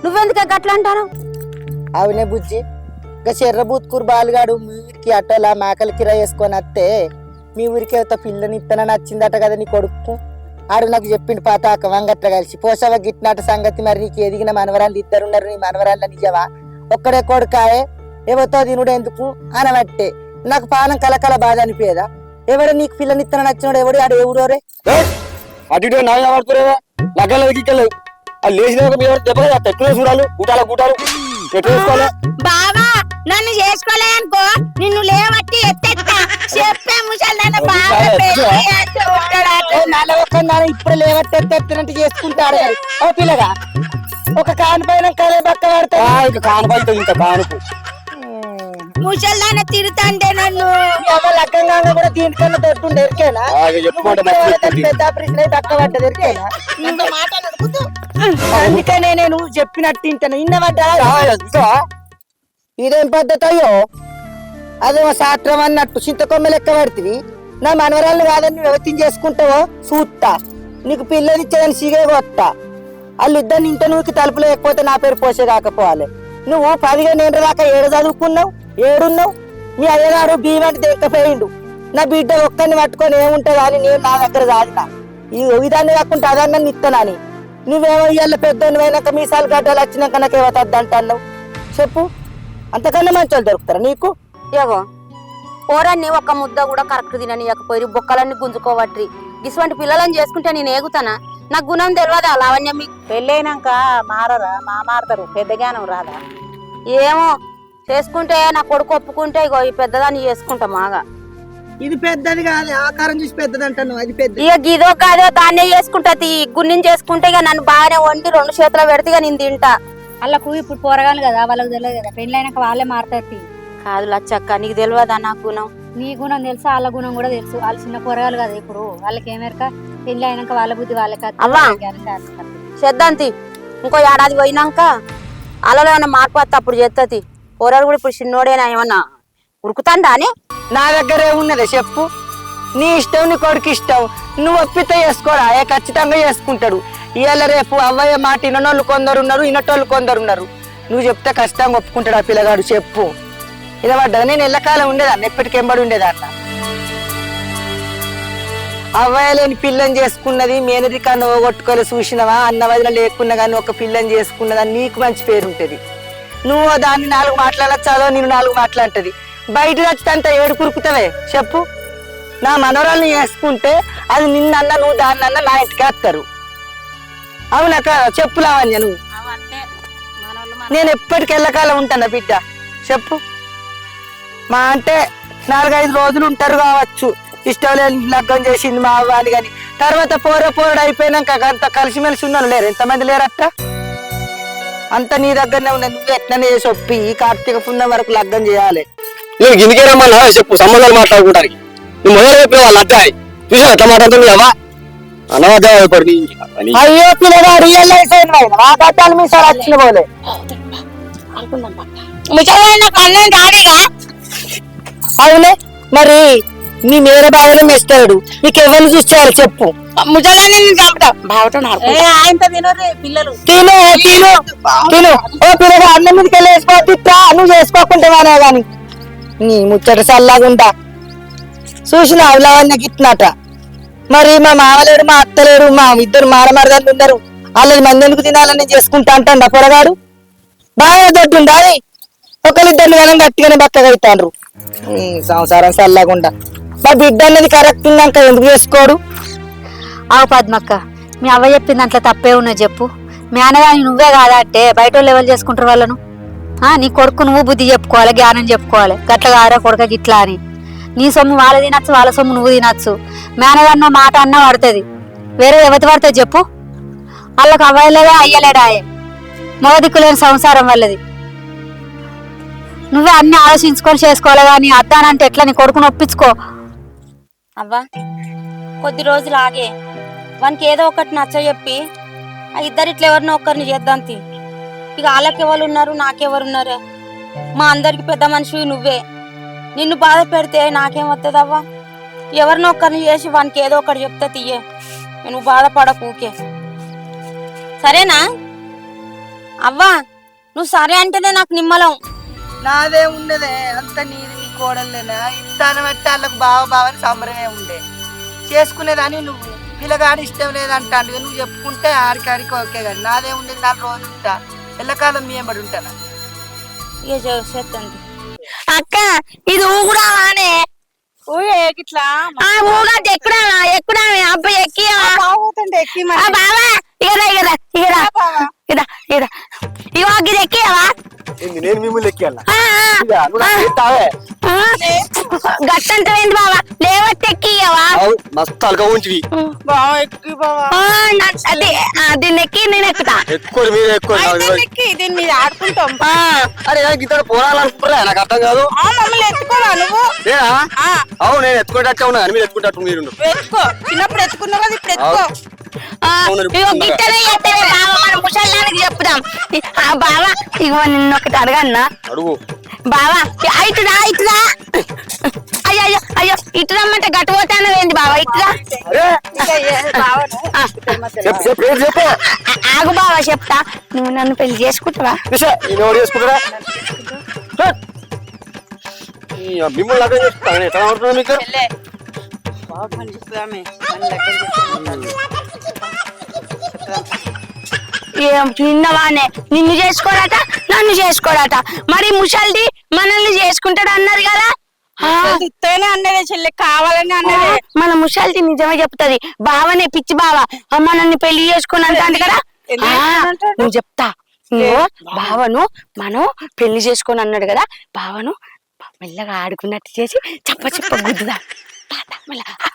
నువ్వెందుకే గట్లా అంటాను ఆవినే బుజ్జి ఇంకా చెర్ర బూత్కూరు బాలుగాడు మీ ఊరికి అట్టోలా మేకలు కిరా వేసుకొని వస్తే మీ ఊరికి అయితే పిల్లని ఇత్తనని వచ్చిందట కదా నీ కొడుకు ఆడు నాకు చెప్పిండు పాతాక వంగట్ల కలిసి పోసవ గిట్టినట్టు సంగతి మరి నీకు ఎదిగిన మనవరాళ్ళు ఇద్దరున్నారు నీ మనవరాళ్ళ నిజవా ఒక్కడే కొడుకాయే ఎవరితో తినుడు ఎందుకు అనబట్టే నాకు పానం కలకల బాధ అనిపోయేదా ఎవడు నీకు పిల్లని ఇత్తనని వచ్చినాడు ఎవడు ఆడు ఎవడోరే అటు ఇటు నాయన పడుతురేవా లగ్గలేదు గిక్కలేదు అది లేచిన దెబ్బ ఎట్లా చూడాలి గుటాలు ఎట్లా వేసుకోవాలి బావా నన్ను చేసుకోలేనుకో నిన్ను లేవట్టి ఎత్తెత్తా చెప్పే ముసల్దానా ఇప్పుడు లేవట్టెత్తినట్టు చేసుకుంటారు ఓ పిల్లగా ఒక కాను పైన కలే బక్క పడతాయి కానుపైతే ఇంకా కానుపు ముసల్దానా తిరుతాండే నన్ను లగ్గంగా కూడా దీనికన్నా దొరుకుంటే ఎరికేనా పెద్ద ఆపరేషన్ అయితే అక్క పడ్డది ఎరికేనా అందుకనే నేను చెప్పినట్టు తింటాను ఇన్నవడ్డా ఇదేం పద్ధతి అయ్యో అదేమో శాస్త్రం అన్నట్టు చింతకొమ్మ లెక్క పడుతుంది నా మనవరాళ్ళు కాదని నువ్వు ఎవరిని చేసుకుంటావో చూస్తా నీకు పిల్లలు ఇచ్చేదని సిగే కొత్తా వాళ్ళు ఇద్దరిని ఇంట నువ్వుకి తలుపులు లేకపోతే నా పేరు పోసే కాకపోవాలి నువ్వు 15 ఏళ్ళ దాకా ఏడు చదువుకున్నావు ఏడున్నావు మీ అయ్యగారు బీవంటి దేకపోయిండు నా బిడ్డ ఒక్కరిని పట్టుకొని ఏముంటుంది అని నేను నా దగ్గర దాడినా ఈ విధాన్ని కాకుండా అదన్నా ఇస్తానని నువ్వేమో ఇవాళ పెద్దోని పోయినాక మీసాలు గడ్డలు వచ్చినాక నాకు ఏమవుతుంది అంటున్నావు చెప్పు అంతకన్నా మంచి వాళ్ళు దొరుకుతారా నీకు ఏగో పోరాన్ని ఒక ముద్ద కూడా కరెక్ట్ తిననియకపోయి బొక్కలన్నీ గుంజుకోవట్రి ఇటువంటి పిల్లలని చేసుకుంటే నేను ఏగుతానా నాకు గుణం తెలియదా లావణ్య మీకు పెళ్ళైనాక మారరా మారుతారు పెద్ద జ్ఞానం రాదా ఏమో చేసుకుంటే నా కొడుకు ఒప్పుకుంటే ఇగో ఈ పెద్దదాన్ని చేసుకుంటా మాగా ఇది పెద్దది కాదు ఆకారం చూసి పెద్దది అంటాను అది పెద్ద ఇక గిదో కాదో దాన్నే చేసుకుంటా గున్నిని చేసుకుంటే ఇక నన్ను బాగానే వండి 2 చేతులు పెడితే ఇక నేను తింటా వాళ్ళకు ఇప్పుడు పోరగాలు కదా వాళ్ళకి తెలియదు కదా పెళ్ళైనాక వాళ్ళే మారుతారు కాదు లచ్చక్క నీకు తెలియదా నా గుణం నీ గుణం తెలుసు వాళ్ళ గుణం కూడా తెలుసు వాళ్ళు చిన్న పోరగాలు కదా ఇప్పుడు వాళ్ళకి ఏమేరక పెళ్లి అయినాక వాళ్ళ బుద్ధి వాళ్ళకి అవ్వా చేద్దాంతి ఇంకో ఏడాది పోయినాక అలలో ఏమన్నా మార్పు వస్తే అప్పుడు చేస్తుంది పోరాడు కూడా ఇప్పుడు చిన్నోడేనా ఏమన్నా ఉరుకుతాండా అని నా దగ్గర ఏమున్నది చెప్పు నీ ఇష్టం నీ కొడుకు ఇష్టం నువ్వు ఒప్పితే చేసుకోరా ఖచ్చితంగా చేసుకుంటాడు ఇవాళ రేపు అవ్వయ్య మాట ఇనోళ్ళు కొందరు ఉన్నారు ఇనటోళ్ళు కొందరు ఉన్నారు నువ్వు చెప్తే ఖచ్చితంగా ఒప్పుకుంటాడు ఆ పిల్లగాడు చెప్పు ఇలా పడ్డా నేను ఎల్లకాలం ఉండేదాన్ని ఎప్పటికెంబడి ఉండేదాన్న అవ్వయ్య లేని పిల్లని చేసుకున్నది మేనది కన్నా ఓగొట్టుకోలే చూసినవా అన్న వదిన లేకున్నా కానీ ఒక పిల్లని చేసుకున్నదని నీకు మంచి పేరు ఉంటది నువ్వు దాన్ని 4 మాట్లాడచ్చా నేను 4 మాట్లాడుతుంది బయట వచ్చంత ఏడు కురుకుతావే చెప్పు నా మనవరాల్ని చేసుకుంటే అది నిన్నన్నా నువ్వు దాన్నన్నా నా ఇంటికి వస్తారు అవునక్క చెప్పు లావణ్య నువ్వు నేను ఎప్పటికి ఎల్లకాలం ఉంటాను బిడ్డ చెప్పు మా అంటే 4-5 రోజులు ఉంటారు కావచ్చు ఇష్టం లేని లగ్గం చేసింది మా అవ్వ అని కానీ తర్వాత పోరడు అయిపోయినాక అంత కలిసిమెలిసి ఉన్నాను లేరు ఎంతమంది లేరక్క అంత నీ దగ్గరనే ఉన్నా నువ్వు ఎట్లనే చేసి ఒప్పి ఈ కార్తీక పుణ్యం వరకు లగ్గం చేయాలి నేను గిన్నెకే రమ్మన్నా చెప్పు సంబంధాలు మాట్లాడుకుంటానికి నువ్వు మొదలు చెప్పిన వాళ్ళు అద్దాయి చూసా ఎట్లా మాట్లాడుతుంది అవ్వా అనవద్దాపడి అయ్యో పిల్లగాడు గడ్డాలు మీ సార్ వచ్చిన పోలే అవునే మరి నీ మేర బాగానే మెస్తాడు, నీకెవరు చూస్తారు చెప్పు. ముసలాన్ని నేను చంపుతా బావతో ఆయనతో తినరు పిల్లలు. తిను తిను తిను. ఓ పిల్లగా అన్నం మీదకి వెళ్ళి వేసుకోవద్దు, నువ్వు చేసుకోకుంటావానే గాని నీ ముచ్చట చల్లగుంటా. చూసిన అవలవన్నీ గిట్టినట. మరి మా మామలేడు మా అత్తలేడు, మా ఇద్దరు మారమరదాలు ఉన్నారు, వాళ్ళని మంది ఎందుకు తినాలని చేసుకుంటా అంటాడు ఆ పొరగాడు. బాగా దొడ్డుండా ఒకరిద్దరిని కానీ గట్టిగానే బక్కగైతాండ్రు. సంసారం చల్లగుండా. మా బిడ్డ అన్నది కరెక్ట్ ఉన్నాక ఎందుకు చేసుకోడు? ఆవు పద్మక్క, మీ అవ్వ చెప్పింది దాంట్లో తప్పే ఉన్నది చెప్పు. మీ అన్నగాని నువ్వే కాదా అంటే బయట వాళ్ళు ఎవరు చేసుకుంటారు వాళ్ళను? నీ కొడుకు నువ్వు బుద్ధి చెప్పుకోవాలి, జ్ఞానం చెప్పుకోవాలి. గట్ల కాదురా కొడుక గిట్లా అని. నీ సొమ్ము వాళ్ళ తినచ్చు, వాళ్ళ సొమ్ము నువ్వు తినచ్చు. మేనగన్న మాట అన్న పడుతుంది, వేరే ఎవరి పడుతుంది చెప్పు? వాళ్ళకి అవ్వలేదా అయ్యలేడా? మగ దిక్కులేని సంసారం వాళ్ళది. నువ్వే అన్ని ఆలోచించుకొని చేసుకోవాలి కానీ అద్దానంటే ఎట్లా? నీ కొడుకుని ఒప్పించుకో. అవ్వా కొద్ది రోజులు ఆగే వానికి ఏదో ఒకటి నచ్చ చెప్పి ఆ ఇద్దరిట్లో ఎవరినో ఒకరిని చేద్దాం. ఇక వాళ్ళకి ఎవరు ఉన్నారు, నాకెవరున్నారే? మా అందరికి పెద్ద మనిషి నువ్వే. నిన్ను బాధ పెడితే నాకేమవుతుంది అవ్వా? ఎవరినో ఒకరిని చేసి వానికి ఏదో ఒకటి చెప్తే తీయే. నువ్వు బాధపడకు ఊకే, సరేనా అవ్వా? నువ్వు సరే అంటేనే నాకు నిమ్మలం. నాదే ఉన్నదే అంత నీది, నీ కోడలేనా? ఇస్తాను బట్టి వాళ్ళకు బావని సంబరమే ఉండే చేసుకునేదాన్ని. నువ్వు పిల్లగాడి ఇష్టం లేదంటాను, నువ్వు చెప్పుకుంటే ఆడికాడికి ఓకే కానీ నాదే ఉండేది. 4 రోజులు ఉంటా, ఎల్లకాలం మీ ఎంబడి ఉంటాను. ఇక చేస్తుంది అక్క ఇది ఊగురావానే ఇట్లా ఊగా ఎక్కుడావా ఎక్కుడావే అబ్బాయి ఎక్కి ఎక్కి బావా ఇగరా ఇగరా ఇగరా ఇదా ఇదా ఇగో ఇది ఎక్కియవా నేను మిమ్మల్ని ఎక్కియాలా? గట్టంతమైంది బావా, లేవట్టి ఎక్కియవా? మస్తు అలక ఉంచివి. అది నెక్కి నేను ఎక్కుతా. ఎక్కువ మీరు ఎక్కువ దీని మీద ఆడుకుంటాం. అరే ఇద్దరు పోరాలనుకుంటారా? నాకు అర్థం కాదు. మమ్మల్ని ఎత్తుకోవా నువ్వు? అవును నేను ఎత్తుకుంటే ఉన్నా కానీ మీరు ఎత్తుకుంటట్టు మీరు ఎత్తుకో. చిన్నప్పుడు ఎత్తుకున్నావు కదా, ఇప్పుడు ఎత్తుకో. గిట్టనే చేస్తావే బావ, మన ముసల్లానికి చెప్తాం. బావా ఇగో నిన్న ఒకటి అడగన్నా? అడుగు బావా. ఇటురా ఇటురా. అయ్యో అయ్యో అయ్యో ఇటు రమ్మంటే గట్టు పోతాను ఏంది బావా? ఇటురా. ఆగు బావా చెప్తా. నువ్వు నన్ను పెళ్లి చేసుకుంటావా? చేసుకుంటారా? మిమ్మల్ని అర్థం చేస్తాను. ఎట్లా అవుతున్నా మీకు? నిన్నవానే నిన్ను చేసుకోరాట, నన్ను చేసుకోరాట. మరి ముసల్ది మనల్ని చేసుకుంటాడు అన్నారు కదా? అన్నదే చెల్లె, కావాలని అన్నదే. మన ముసల్ది నిజమే చెప్తది. బావనే పిచ్చి బావ మనల్ని పెళ్లి చేసుకుని అంటాడు కదా. నువ్వు చెప్తా, నువ్వు బావను మనం పెళ్లి చేసుకొని అన్నాడు కదా, బావను మెల్లగా ఆడుకున్నట్టు చేసి చెప్ప చెప్ప గుద్దుదా.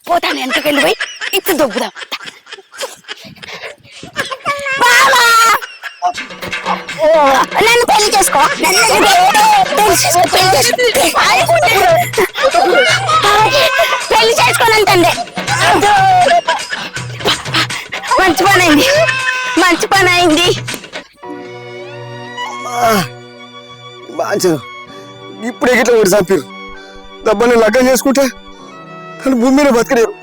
పోతాను ఎంతకెళ్ళి పోయి ఇత్తు దొబ్బుదాం. నన్ను పెళ్లి చేసుకో, పెళ్లి చేసుకోనంటే మంచి పని అయింది, మంచి పని అయింది. ఇప్పుడే గిట్లా ఒకటి చంపారు. దెబ్బ నేను లగ్గం చేసుకుంటే కానీ భూమి మీద బతకలేరు.